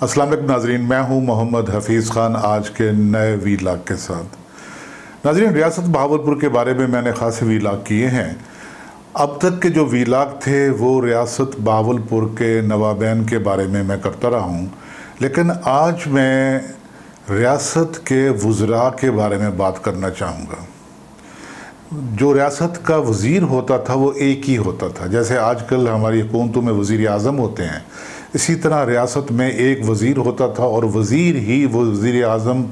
अस्सलाम वालेकुम नाजरीन, मैं हूं मोहम्मद हफीज़ ख़ान आज के नए वीलाग के साथ। नाजरीन, रियासत बहावलपुर के बारे में मैंने ख़ासे वीलाग किए हैं। अब तक के जो वीलाग थे वो रियासत बहावलपुर के नवाबैन के बारे में मैं करता रहा हूँ, लेकिन आज मैं रियासत के वज़रा के बारे में बात करना चाहूँगा। जो रियासत का वज़ीर होता था वो एक ही होता था। जैसे आजकल हमारी हुकूमतों में वज़ीर आज़म होते हैं, इसी तरह रियासत में एक वज़ीर होता था और वज़ीर ही वो वज़ीर आज़म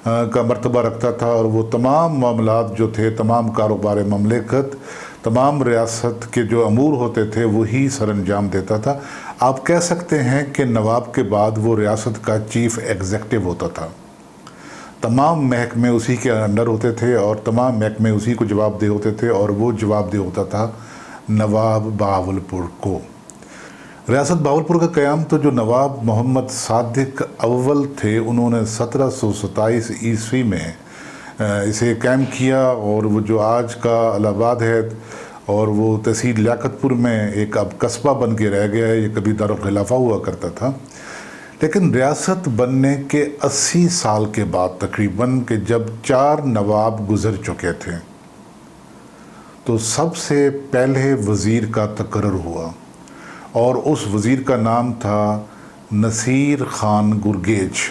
का मर्तबा रखता था और वो तमाम मामलात जो थे, तमाम कारोबार ममलिकत, तमाम रियासत के जो अमूर होते थे वही सर अंजाम देता था। आप कह सकते हैं कि नवाब के बाद वो रियासत का चीफ़ एग्जेक्टिव होता था। तमाम महकमे उसी के अंडर होते थे और तमाम महकमे उसी को जवाबदेह होते थे और वो जवाबदेह होता था नवाब बहावलपुर को। रियासत बहावलपुर का क़याम तो जो नवाब मोहम्मद सादिक अव्वल थे उन्होंने 1727 ईस्वी में इसे कायम किया और वो जो आज का इलाहाबाद है और वो तहसील लियाकतपुर में एक अब कस्बा बन के रह गया है। ये कभी दारुल खिलाफा हुआ करता था, लेकिन रियासत बनने के 80 साल के बाद तकरीबन कि जब 4 नवाब गुज़र चुके थे तो सबसे पहले वज़ीर का तकर्रुर हुआ और उस वज़ीर का नाम था नसीर ख़ान गुरगेज।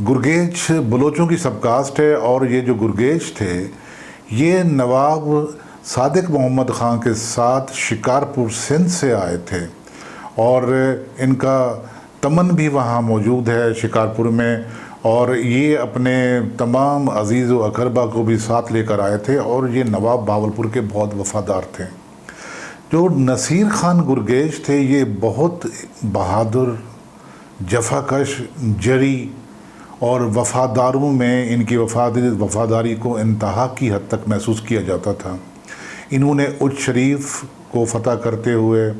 गुरगेज बलोचों की सबकास्ट है और ये जो गुरगेज थे ये नवाब सादिक मोहम्मद ख़ान के साथ शिकारपुर सिंध से आए थे और इनका तमन भी वहाँ मौजूद है शिकारपुर में, और ये अपने तमाम अजीज़ व अकरबा को भी साथ लेकर आए थे और ये नवाब बहावलपुर के बहुत वफ़ादार थे। जो नसीर ख़ान गुरगेज थे ये बहुत बहादुर, जफाकश, जरी और वफ़ादारों में इनकी वफ़ादारी को इंतहा की हद तक महसूस किया जाता था। इन्होंने उच्च शरीफ को फ़तह करते हुए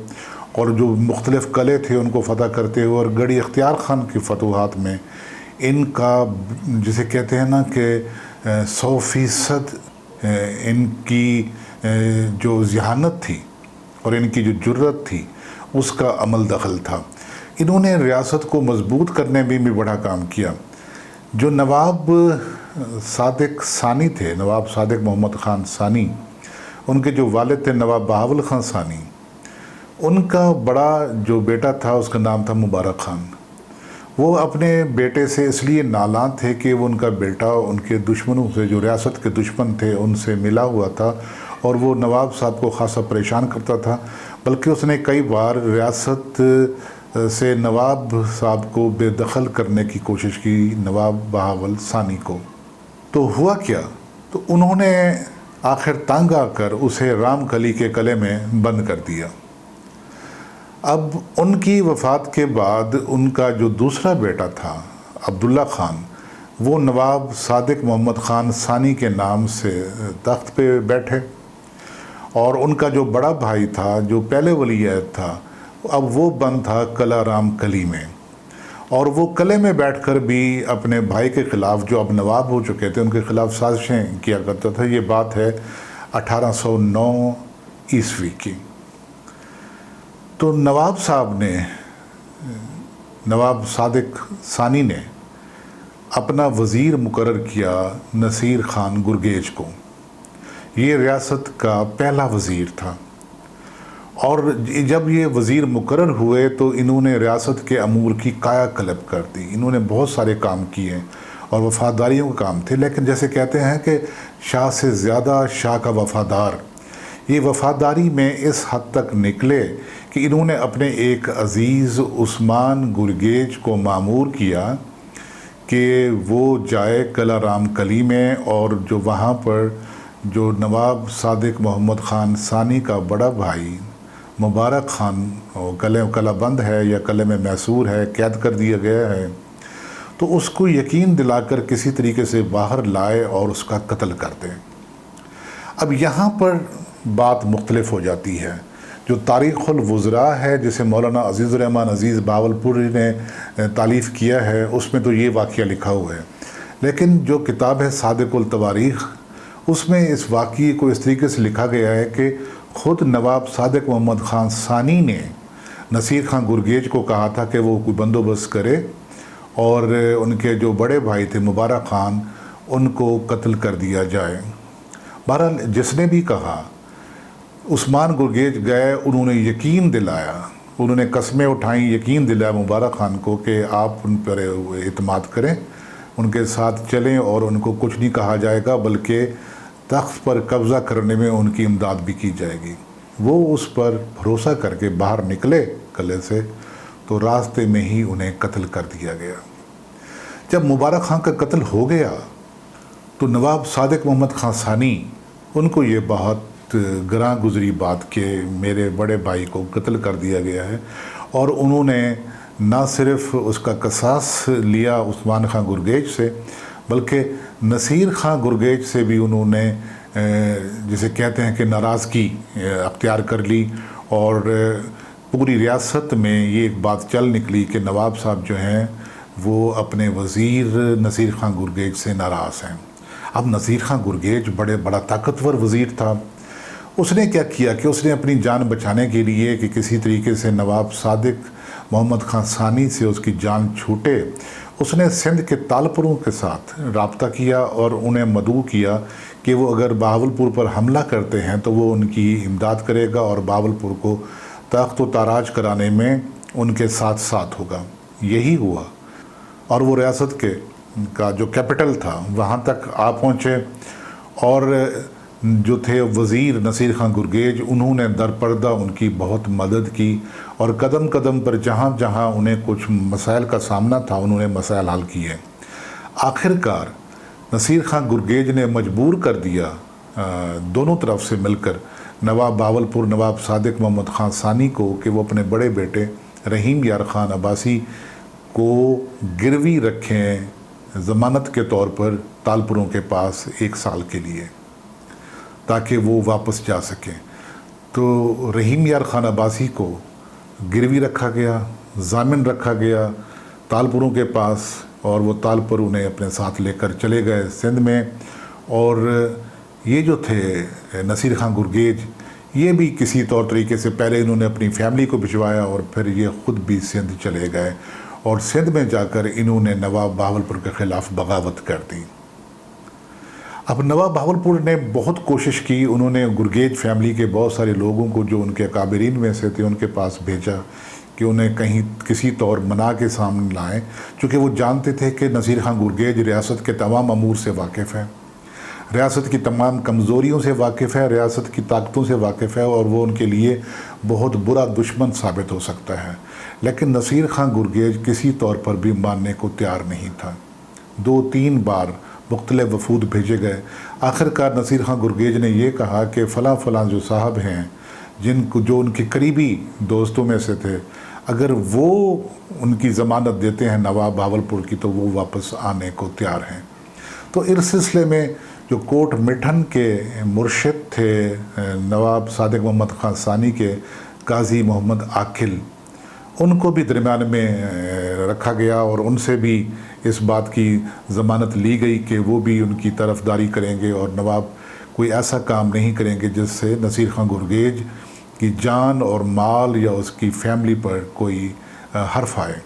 और जो मुख्तलिफ़ किले थे उनको फ़तह करते हुए और गढ़ी इख्तियार ख़ान की फतूहात में इनका, जिसे कहते हैं ना कि 100% इनकी जो ज़हानत थी और इनकी जो जुर्रत थी उसका अमल दखल था। इन्होंने रियासत को मजबूत करने में भी बड़ा काम किया। जो नवाब सादिक सानी थे, नवाब सादिक मोहम्मद ख़ान सानी, उनके जो वालिद थे नवाब बहावल ख़ान सानी, उनका बड़ा जो बेटा था उसका नाम था मुबारक ख़ान। वो अपने बेटे से इसलिए नालां थे कि वो उनका बेटा उनके दुश्मनों से, जो रियासत के दुश्मन थे, उनसे मिला हुआ था और वो नवाब साहब को ख़ासा परेशान करता था। बल्कि उसने कई बार रियासत से नवाब साहब को बेदखल करने की कोशिश की, नवाब बहावल सानी को। तो हुआ क्या, तो उन्होंने आखिर तंग आकर उसे रामकली के किले में बंद कर दिया। अब उनकी वफ़ात के बाद उनका जो दूसरा बेटा था अब्दुल्ला ख़ान, वो नवाब सादिक मोहम्मद ख़ान सानी के नाम से तख्त पे बैठे और उनका जो बड़ा भाई था, जो पहले वली-ए-अहद था, अब वो बंद था किला रामकली में और वो किले में बैठकर भी अपने भाई के ख़िलाफ़, जो अब नवाब हो चुके थे, उनके ख़िलाफ़ साजिशें किया करता था। ये बात है 1809 ईस्वी की। तो नवाब साहब ने, नवाब सादिक सानी ने अपना वज़ीर मुकर्रर किया नसीर ख़ान गुरगेज को। ये रियासत का पहला वज़ीर था और जब ये वज़ीर मुकर्रर हुए तो इन्होंने रियासत के अमूर की काया कलब कर दी। इन्होंने बहुत सारे काम किए और वफ़ादारियों के काम थे, लेकिन जैसे कहते हैं कि शाह से ज़्यादा शाह का वफ़ादार, ये वफ़ादारी में इस हद तक निकले कि इन्होंने अपने एक अज़ीज़ उस्मान गुरगेज को मामूर किया कि वो जाए किला रामकली में और जो वहाँ पर जो नवाब सादिक मोहम्मद ख़ान सानी का बड़ा भाई मुबारक ख़ान किला बंद है या किले में मैसूर है, कैद कर दिया गया है, तो उसको यकीन दिलाकर किसी तरीके से बाहर लाए और उसका कत्ल कर दें। अब यहाँ पर बात मुख्तलिफ हो जाती है। जो तारीख़ुल वज़रा है जिसे मौलाना अज़ीज़ुर रहमान अज़ीज़ बहावलपुरी ने तालीफ़ किया है उसमें तो ये वाक़या लिखा हुआ है, लेकिन जो किताब है सादिकुल तवारीख़ उसमें इस वाक़ये को इस तरीके से लिखा गया है कि ख़ुद नवाब सादिक मोहम्मद ख़ान सानी ने नसीर खां गुरगेज को कहा था कि वो कोई बंदोबस्त करे और उनके जो बड़े भाई थे मुबारक खान, उनको कत्ल कर दिया जाए। बहरहाल जिसने भी कहा, उस्मान गुरगेज गए, उन्होंने यकीन दिलाया, उन्होंने कस्में उठाई, यकीन दिलाया मुबारक खान को कि आप उन पर इत्माद करें, उनके साथ चलें और उनको कुछ नहीं कहा जाएगा, बल्कि तख्त पर कब्ज़ा करने में उनकी इमदाद भी की जाएगी। वो उस पर भरोसा करके बाहर निकले किले से, तो रास्ते में ही उन्हें कत्ल कर दिया गया। जब मुबारक खान का कत्ल हो गया तो नवाब सादिक मोहम्मद खान सानी, उनको ये बहुत गरां गुजरी बात कि मेरे बड़े भाई को कत्ल कर दिया गया है, और उन्होंने ना सिर्फ उसका कसास लिया उस्मान खां गुरगेज से, बल्कि नसीर खां गुरगेज से भी उन्होंने जिसे कहते हैं कि नाराज़गी अख्तियार कर ली, और पूरी रियासत में ये एक बात चल निकली कि नवाब साहब जो हैं वो अपने वज़ीर नसीर खां गुरगेज से नाराज़ हैं। अब नसीर खां गुरगेज बड़ा ताकतवर वज़ीर था। उसने क्या किया कि उसने अपनी जान बचाने के लिए कि किसी तरीके से नवाब सादिक मोहम्मद खान सानी से उसकी जान छूटे, उसने सिंध के तालपुरों के साथ रब्ता किया और उन्हें मदऊ किया कि वो अगर बहावलपुर पर हमला करते हैं तो वो उनकी इमदाद करेगा और बहावलपुर को तख्त व ताराज कराने में उनके साथ साथ होगा। यही हुआ और वो रियासत का जो कैपिटल था वहाँ तक आ पहुँचे, और जो थे वज़ीर नसीर खां गुरगेज, उन्होंने दरपर्दा उनकी बहुत मदद की, और कदम कदम पर जहाँ जहाँ उन्हें कुछ मसाइल का सामना था उन्होंने मसाइल हल किए। आखिरकार नसीर खां गुरगेज ने मजबूर कर दिया दोनों तरफ से मिलकर नवाब बहावलपुर नवाब सादिक मोहम्मद खान सानी को कि वो अपने बड़े बेटे रहीम यार खान अब्बासी को गिरवी रखें ज़मानत के तौर पर तालपुरों के पास 1 साल के लिए, ताकि वो वापस जा सकें। तो रहीम यार खान अब्बासी को गिरवी रखा गया, ज़ामिन रखा गया तालपुरों के पास, और वो तालपुर उन्हें अपने साथ लेकर चले गए सिंध में। और ये जो थे नसीर खां गुरगेज, ये भी किसी तौर तरीके से पहले इन्होंने अपनी फैमिली को भिजवाया और फिर ये ख़ुद भी सिंध चले गए, और सिंध में जाकर इन्होंने नवाब बहावलपुर के ख़िलाफ़ बगावत कर दी। अब नवाब बहावलपुर ने बहुत कोशिश की, उन्होंने गुरगेज फैमिली के बहुत सारे लोगों को जो उनके काबिरीन में से थे उनके पास भेजा कि उन्हें कहीं किसी तौर मना के सामने लाएं, चूँकि वो जानते थे कि नसीर खां गुरगेज रियासत के तमाम अमूर से वाकिफ़ है, रियासत की तमाम कमज़ोरियों से वाकिफ़ है, रियासत की ताकतों से वाकिफ़ है, और वो उनके लिए बहुत बुरा दुश्मन साबित हो सकता है। लेकिन नसीर खां गुरगेज किसी तौर पर भी मानने को तैयार नहीं था। 2-3 बार मुख्तलिफ वफूद भेजे गए। आखिरकार नसीर खां गुरगेज ने यह कहा कि फ़लाँ जो साहब हैं, जो उनके करीबी दोस्तों में से थे, अगर वो उनकी ज़मानत देते हैं नवाब बहावलपुर की तो वो वापस आने को तैयार हैं। तो इस सिलसिले में जो कोट मिठन के मुर्शिद थे नवाब सादिक मोहम्मद खान सानी के काजी मोहम्मद आकिल, उनको भी दरमियान में रखा गया और उनसे भी इस बात की ज़मानत ली गई कि वो भी उनकी तरफदारी करेंगे और नवाब कोई ऐसा काम नहीं करेंगे जिससे नसीर खां गुरगेज की जान और माल या उसकी फैमिली पर कोई हर्फ आए।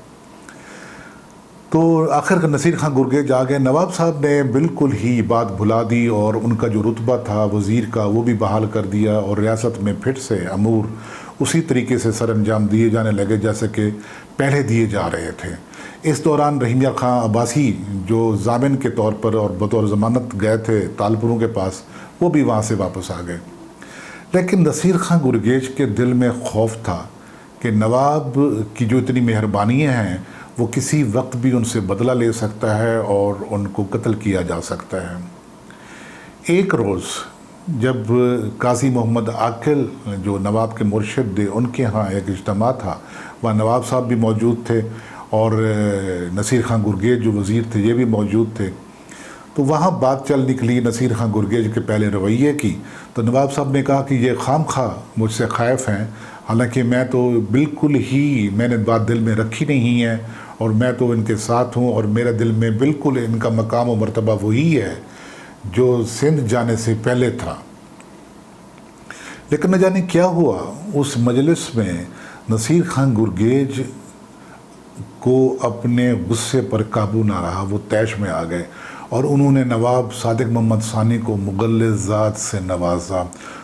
तो आखिर नसीर खां गुरगेज आ गए। नवाब साहब ने बिल्कुल ही बात भुला दी और उनका जो रुतबा था वज़ीर का वो भी बहाल कर दिया और रियासत में फिर से अमूर उसी तरीके से सर अंजाम दिए जाने लगे जैसे कि पहले दिए जा रहे थे। इस दौरान रहीम यार खान अब्बासी जो ज़ामिन के तौर पर और बतौर ज़मानत गए थे तालपुरों के पास, वो भी वहाँ से वापस आ गए। लेकिन नसीर खां गुरगेज के दिल में खौफ था कि नवाब की जो इतनी मेहरबानियाँ हैं वो किसी वक्त भी उनसे बदला ले सकता है और उनको कत्ल किया जा सकता है। एक रोज़ जब काजी मोहम्मद आकिल जो नवाब के मुर्शिद थे उनके यहाँ एक इज्तिमा था, वहाँ नवाब साहब भी मौजूद थे और नसीर खां गुरगेज जो वज़ीर थे ये भी मौजूद थे। तो वहाँ बात चल निकली नसीर खां गुरगेज के पहले रवैये की। तो नवाब साहब ने कहा कि ये खामखा मुझसे ख़ाइफ़ हैं, हालांकि मैं तो बिल्कुल ही मैंने बात दिल में रखी नहीं है और मैं तो इनके साथ हूँ और मेरे दिल में बिल्कुल इनका मकाम और मर्तबा वही है जो सिंध जाने से पहले था। लेकिन न जाने क्या हुआ, उस मजलिस में نصیر خان گرگیج کو اپنے غصے پر قابو نہ رہا، وہ طیش میں آ گئے اور انہوں نے نواب صادق محمد ثانی کو مغلظات سے نوازا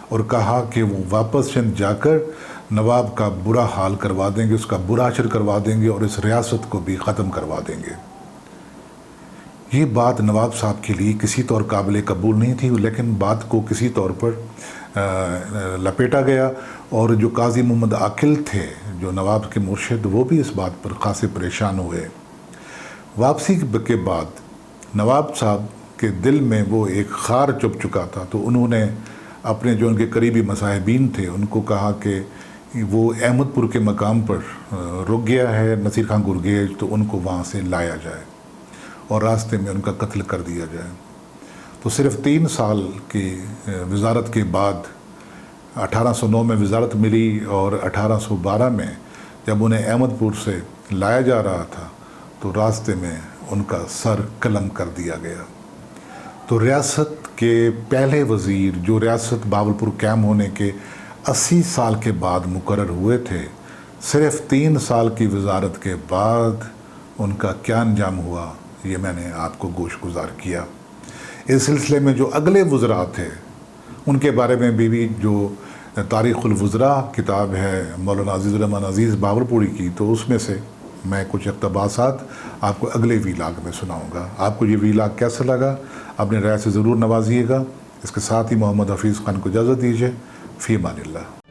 اور کہا کہ وہ واپس سندھ جا کر نواب کا برا حال کروا دیں گے، اس کا برا اشر کروا دیں گے اور اس ریاست کو بھی ختم کروا دیں گے۔ یہ بات نواب صاحب کے لیے کسی طور قابل قبول نہیں تھی، لیکن بات کو کسی طور پر لپیٹا گیا، اور جو قاضی محمد عاقل تھے جو نواب کے مرشد، وہ بھی اس بات پر خاصے پریشان ہوئے۔ واپسی کے بعد نواب صاحب کے دل میں وہ ایک خار چبھ چکا تھا، تو انہوں نے اپنے جو ان کے قریبی مصاحبین تھے ان کو کہا کہ وہ احمد پور کے مقام پر رک گیا ہے نصیر خان گرگیج، تو ان کو وہاں سے لایا جائے اور راستے میں ان کا قتل کر دیا جائے۔ تو صرف 3 سال کی وزارت کے بعد 1809 میں وزارت ملی، اور 1812 میں جب انہیں احمد پور سے لایا جا رہا تھا تو راستے میں ان کا سر قلم کر دیا گیا۔ تو ریاست کے پہلے وزیر جو ریاست بہاولپور قائم ہونے کے 80 سال کے بعد مقرر ہوئے تھے، صرف 3 سال کی وزارت کے بعد ان کا کیا انجام ہوا، یہ میں نے آپ کو گوش گزار کیا۔ اس سلسلے میں جو اگلے وزراء تھے ان کے بارے میں بھی جو تاریخ الوزراء کتاب ہے مولانا عزیز الرحمن عزیز بہاولپوری کی، تو اس میں سے میں کچھ اقتباسات آپ کو اگلے ویلاگ میں سناؤں گا۔ آپ کو یہ ویلاگ کیسا لگا اپنے رائے سے ضرور نوازیے گا۔ اس کے ساتھ ہی محمد حفیظ خان کو اجازت دیجیے۔ فی امان اللہ۔